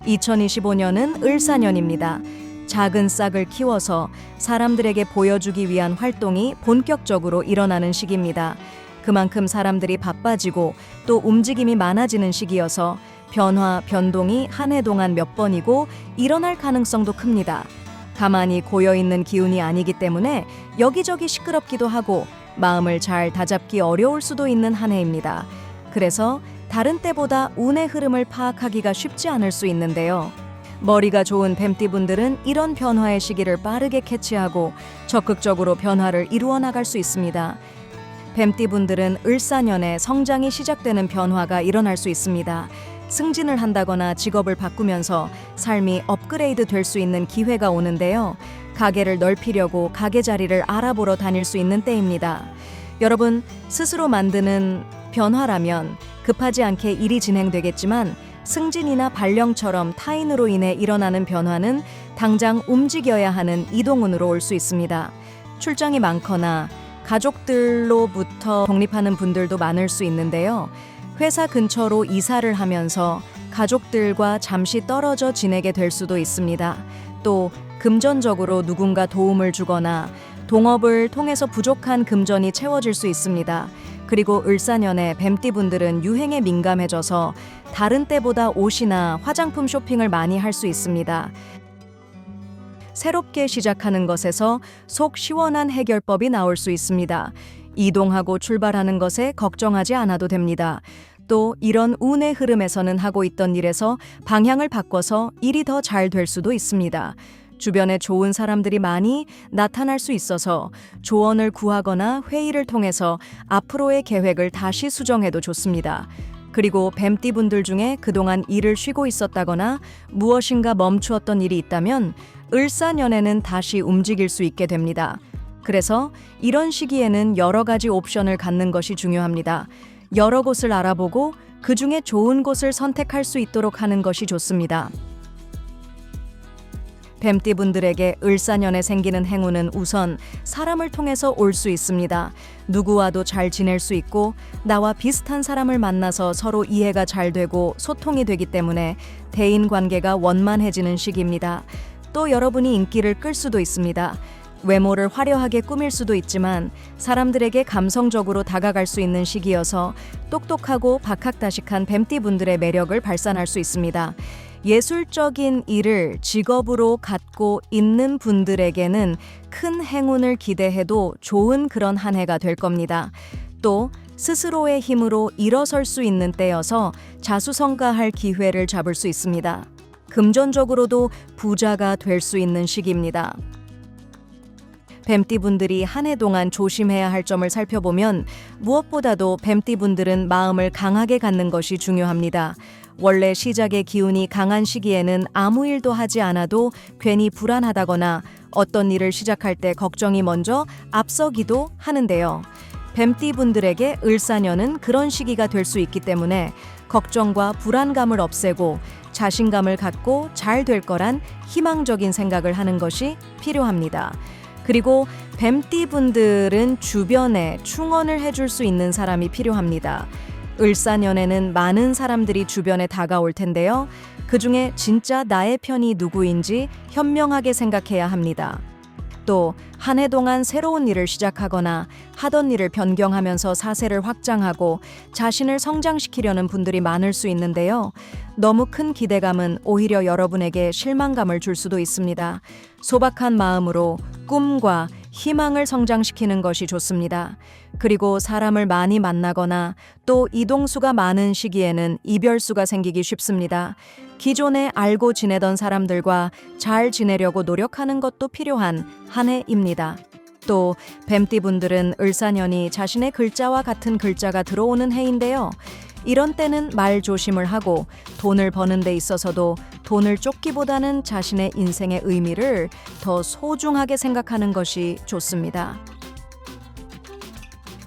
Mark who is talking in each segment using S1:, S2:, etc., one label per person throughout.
S1: 2025년은 을사년입니다. 작은 싹을 키워서 사람들에게 보여주기 위한 활동이 본격적으로 일어나는 시기입니다. 그만큼 사람들이 바빠지고 또 움직임이 많아지는 시기여서 변동이 한 해 동안 몇 번이고 일어날 가능성도 큽니다. 가만히 고여있는 기운이 아니기 때문에 여기저기 시끄럽기도 하고 마음을 잘 다잡기 어려울 수도 있는 한 해입니다. 그래서 다른 때보다 운의 흐름을 파악하기가 쉽지 않을 수 있는데요. 머리가 좋은 뱀띠분들은 이런 변화의 시기를 빠르게 캐치하고 적극적으로 변화를 이루어 나갈 수 있습니다. 뱀띠분들은 을사년에 성장이 시작되는 변화가 일어날 수 있습니다. 승진을 한다거나 직업을 바꾸면서 삶이 업그레이드 될 수 있는 기회가 오는데요. 가게를 넓히려고 가게 자리를 알아보러 다닐 수 있는 때입니다. 여러분, 스스로 만드는 변화라면 급하지 않게 일이 진행되겠지만 승진이나 발령처럼 타인으로 인해 일어나는 변화는 당장 움직여야 하는 이동운으로 올 수 있습니다. 출장이 많거나 가족들로부터 독립하는 분들도 많을 수 있는데요. 회사 근처로 이사를 하면서 가족들과 잠시 떨어져 지내게 될 수도 있습니다. 또 금전적으로 누군가 도움을 주거나 동업을 통해서 부족한 금전이 채워질 수 있습니다. 그리고 을사년에 뱀띠분들은 유행에 민감해져서 다른 때보다 옷이나 화장품 쇼핑을 많이 할 수 있습니다. 새롭게 시작하는 것에서 속 시원한 해결법이 나올 수 있습니다. 이동하고 출발하는 것에 걱정하지 않아도 됩니다. 또 이런 운의 흐름에서는 하고 있던 일에서 방향을 바꿔서 일이 더 잘 될 수도 있습니다. 주변에 좋은 사람들이 많이 나타날 수 있어서 조언을 구하거나 회의를 통해서 앞으로의 계획을 다시 수정해도 좋습니다. 그리고 뱀띠분들 중에 그동안 일을 쉬고 있었다거나 무엇인가 멈추었던 일이 있다면 을사년에는 다시 움직일 수 있게 됩니다. 그래서 이런 시기에는 여러 가지 옵션을 갖는 것이 중요합니다. 여러 곳을 알아보고 그 중에 좋은 곳을 선택할 수 있도록 하는 것이 좋습니다. 뱀띠분들에게 을사년에 생기는 행운은 우선 사람을 통해서 올 수 있습니다. 누구와도 잘 지낼 수 있고 나와 비슷한 사람을 만나서 서로 이해가 잘 되고 소통이 되기 때문에 대인관계가 원만해지는 시기입니다. 또 여러분이 인기를 끌 수도 있습니다. 외모를 화려하게 꾸밀 수도 있지만 사람들에게 감성적으로 다가갈 수 있는 시기여서 똑똑하고 박학다식한 뱀띠분들의 매력을 발산할 수 있습니다. 예술적인 일을 직업으로 갖고 있는 분들에게는 큰 행운을 기대해도 좋은 그런 한 해가 될 겁니다. 또 스스로의 힘으로 일어설 수 있는 때여서 자수성가할 기회를 잡을 수 있습니다. 금전적으로도 부자가 될 수 있는 시기입니다. 뱀띠분들이 한 해 동안 조심해야 할 점을 살펴보면 무엇보다도 뱀띠분들은 마음을 강하게 갖는 것이 중요합니다. 원래 시작의 기운이 강한 시기에는 아무 일도 하지 않아도 괜히 불안하다거나 어떤 일을 시작할 때 걱정이 먼저 앞서기도 하는데요. 뱀띠분들에게 을사년은 그런 시기가 될 수 있기 때문에 걱정과 불안감을 없애고 자신감을 갖고 잘 될 거란 희망적인 생각을 하는 것이 필요합니다. 그리고 뱀띠분들은 주변에 충원을 해줄 수 있는 사람이 필요합니다. 을사년에는 많은 사람들이 주변에 다가올 텐데요. 그중에 진짜 나의 편이 누구인지 현명하게 생각해야 합니다. 또 한 해 동안 새로운 일을 시작하거나 하던 일을 변경하면서 사세를 확장하고 자신을 성장시키려는 분들이 많을 수 있는데요. 너무 큰 기대감은 오히려 여러분에게 실망감을 줄 수도 있습니다. 소박한 마음으로 꿈과 희망을 성장시키는 것이 좋습니다. 그리고 사람을 많이 만나거나 또 이동수가 많은 시기에는 이별수가 생기기 쉽습니다. 기존에 알고 지내던 사람들과 잘 지내려고 노력하는 것도 필요한 한 해입니다. 또 뱀띠분들은 을사년이 자신의 글자와 같은 글자가 들어오는 해인데요. 이런 때는 말 조심을 하고 돈을 버는 데 있어서도 돈을 쫓기보다는 자신의 인생의 의미를 더 소중하게 생각하는 것이 좋습니다.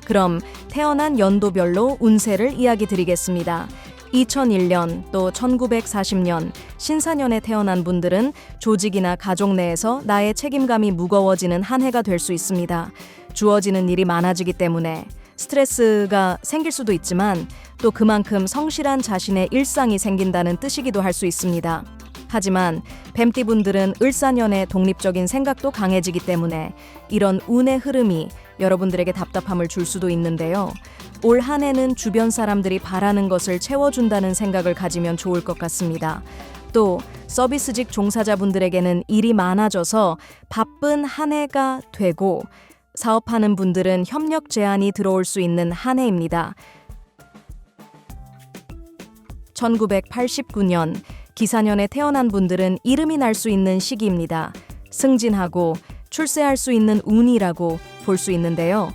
S1: 그럼 태어난 연도별로 운세를 이야기 드리겠습니다. 2001년 또 1940년 신사년에 태어난 분들은 조직이나 가족 내에서 나의 책임감이 무거워지는 한 해가 될 수 있습니다. 주어지는 일이 많아지기 때문에 스트레스가 생길 수도 있지만 또 그만큼 성실한 자신의 일상이 생긴다는 뜻이기도 할 수 있습니다. 하지만 뱀띠분들은 을사년의 독립적인 생각도 강해지기 때문에 이런 운의 흐름이 여러분들에게 답답함을 줄 수도 있는데요. 올 한 해는 주변 사람들이 바라는 것을 채워준다는 생각을 가지면 좋을 것 같습니다. 또 서비스직 종사자분들에게는 일이 많아져서 바쁜 한 해가 되고, 사업하는 분들은 협력 제안이 들어올 수 있는 한 해입니다. 1989년 기사년에 태어난 분들은 이름이 날 수 있는 시기입니다. 승진하고 출세할 수 있는 운이라고 볼 수 있는데요.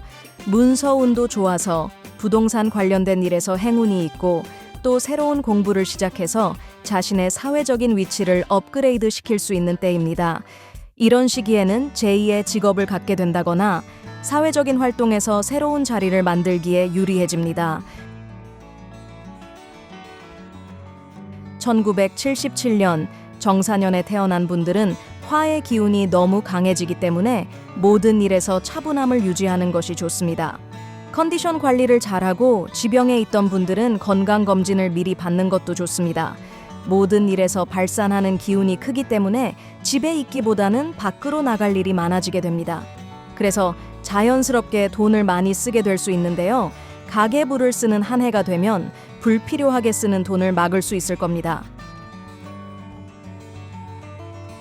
S1: 문서운도 좋아서 부동산 관련된 일에서 행운이 있고, 또 새로운 공부를 시작해서 자신의 사회적인 위치를 업그레이드 시킬 수 있는 때입니다. 이런 시기에는 제2의 직업을 갖게 된다거나 사회적인 활동에서 새로운 자리를 만들기에 유리해집니다. 1977년 정사년에 태어난 분들은 화의 기운이 너무 강해지기 때문에 모든 일에서 차분함을 유지하는 것이 좋습니다. 컨디션 관리를 잘하고 지병에 있던 분들은 건강검진을 미리 받는 것도 좋습니다. 모든 일에서 발산하는 기운이 크기 때문에 집에 있기보다는 밖으로 나갈 일이 많아지게 됩니다. 그래서 자연스럽게 돈을 많이 쓰게 될 수 있는데요. 가계부를 쓰는 한 해가 되면 불필요하게 쓰는 돈을 막을 수 있을 겁니다.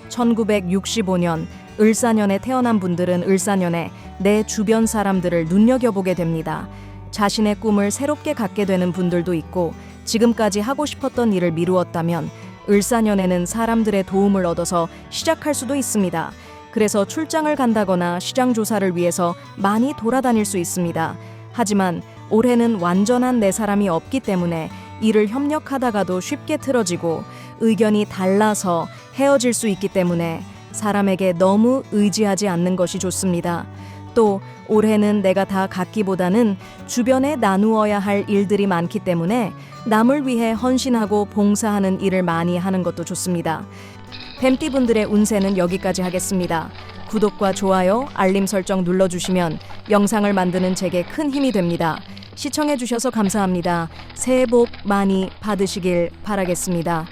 S1: 1965년 을사년에 태어난 분들은 을사년에 내 주변 사람들을 눈여겨보게 됩니다. 자신의 꿈을 새롭게 갖게 되는 분들도 있고, 지금까지 하고 싶었던 일을 미루었다면 을사년에는 사람들의 도움을 얻어서 시작할 수도 있습니다. 그래서 출장을 간다거나 시장 조사를 위해서 많이 돌아다닐 수 있습니다. 하지만 올해는 완전한 내 사람이 없기 때문에 일을 협력하다가도 쉽게 틀어지고 의견이 달라서 헤어질 수 있기 때문에 사람에게 너무 의지하지 않는 것이 좋습니다. 또 올해는 내가 다 갖기보다는 주변에 나누어야 할 일들이 많기 때문에 남을 위해 헌신하고 봉사하는 일을 많이 하는 것도 좋습니다. 뱀띠분들의 운세는 여기까지 하겠습니다. 구독과 좋아요, 알림 설정 눌러주시면 영상을 만드는 제게 큰 힘이 됩니다. 시청해주셔서 감사합니다. 새해 복 많이 받으시길 바라겠습니다.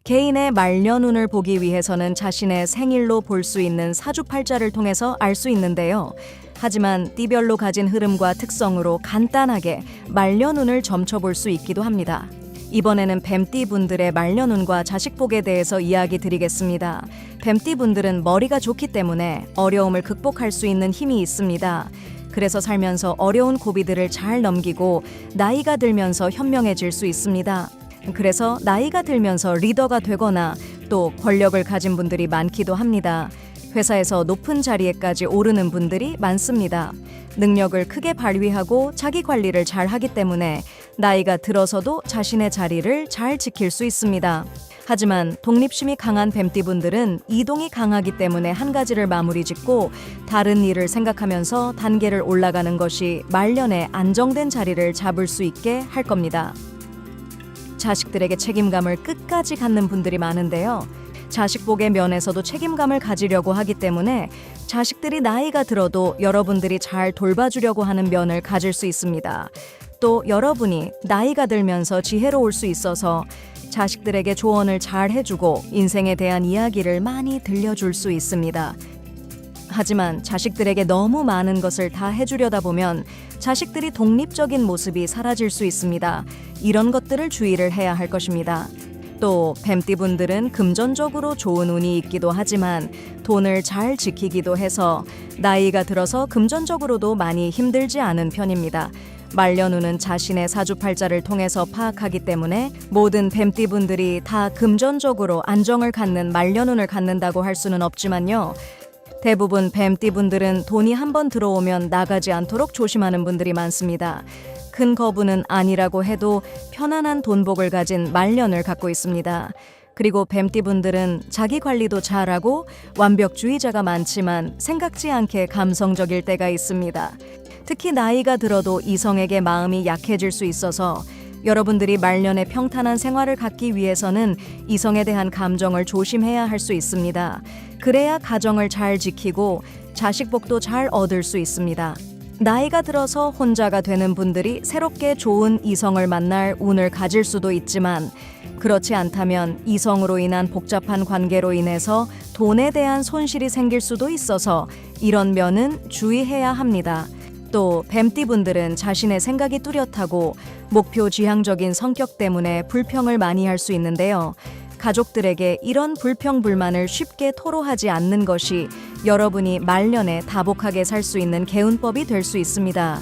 S1: 개인의 말년운을 보기 위해서는 자신의 생일로 볼 수 있는 사주팔자를 통해서 알 수 있는데요. 하지만 띠별로 가진 흐름과 특성으로 간단하게 말년운을 점쳐볼 수 있기도 합니다. 이번에는 뱀띠분들의 말년운과 자식복에 대해서 이야기 드리겠습니다. 뱀띠분들은 머리가 좋기 때문에 어려움을 극복할 수 있는 힘이 있습니다. 그래서 살면서 어려운 고비들을 잘 넘기고 나이가 들면서 현명해질 수 있습니다. 그래서 나이가 들면서 리더가 되거나 또 권력을 가진 분들이 많기도 합니다. 회사에서 높은 자리에까지 오르는 분들이 많습니다. 능력을 크게 발휘하고 자기 관리를 잘 하기 때문에 나이가 들어서도 자신의 자리를 잘 지킬 수 있습니다. 하지만 독립심이 강한 뱀띠분들은 이동이 강하기 때문에 한 가지를 마무리 짓고 다른 일을 생각하면서 단계를 올라가는 것이 말년에 안정된 자리를 잡을 수 있게 할 겁니다. 자식들에게 책임감을 끝까지 갖는 분들이 많은데요. 자식복의 면에서도 책임감을 가지려고 하기 때문에 자식들이 나이가 들어도 여러분들이 잘 돌봐주려고 하는 면을 가질 수 있습니다. 또 여러분이 나이가 들면서 지혜로울 수 있어서 자식들에게 조언을 잘 해주고 인생에 대한 이야기를 많이 들려줄 수 있습니다. 하지만 자식들에게 너무 많은 것을 다 해주려다 보면 자식들이 독립적인 모습이 사라질 수 있습니다. 이런 것들을 주의를 해야 할 것입니다. 또 뱀띠분들은 금전적으로 좋은 운이 있기도 하지만 돈을 잘 지키기도 해서 나이가 들어서 금전적으로도 많이 힘들지 않은 편입니다. 말년운은 자신의 사주팔자를 통해서 파악하기 때문에 모든 뱀띠분들이 다 금전적으로 안정을 갖는 말년운을 갖는다고 할 수는 없지만요. 대부분 뱀띠분들은 돈이 한번 들어오면 나가지 않도록 조심하는 분들이 많습니다. 큰 거부는 아니라고 해도 편안한 돈복을 가진 말년을 갖고 있습니다. 그리고 뱀띠분들은 자기 관리도 잘하고 완벽주의자가 많지만 생각지 않게 감성적일 때가 있습니다. 특히 나이가 들어도 이성에게 마음이 약해질 수 있어서 여러분들이 말년에 평탄한 생활을 갖기 위해서는 이성에 대한 감정을 조심해야 할 수 있습니다. 그래야 가정을 잘 지키고 자식복도 잘 얻을 수 있습니다. 나이가 들어서 혼자가 되는 분들이 새롭게 좋은 이성을 만날 운을 가질 수도 있지만 그렇지 않다면 이성으로 인한 복잡한 관계로 인해서 돈에 대한 손실이 생길 수도 있어서 이런 면은 주의해야 합니다. 또 뱀띠분들은 자신의 생각이 뚜렷하고 목표 지향적인 성격 때문에 불평을 많이 할 수 있는데요. 가족들에게 이런 불평 불만을 쉽게 토로하지 않는 것이 여러분이 말년에 다복하게 살 수 있는 개운법이 될 수 있습니다.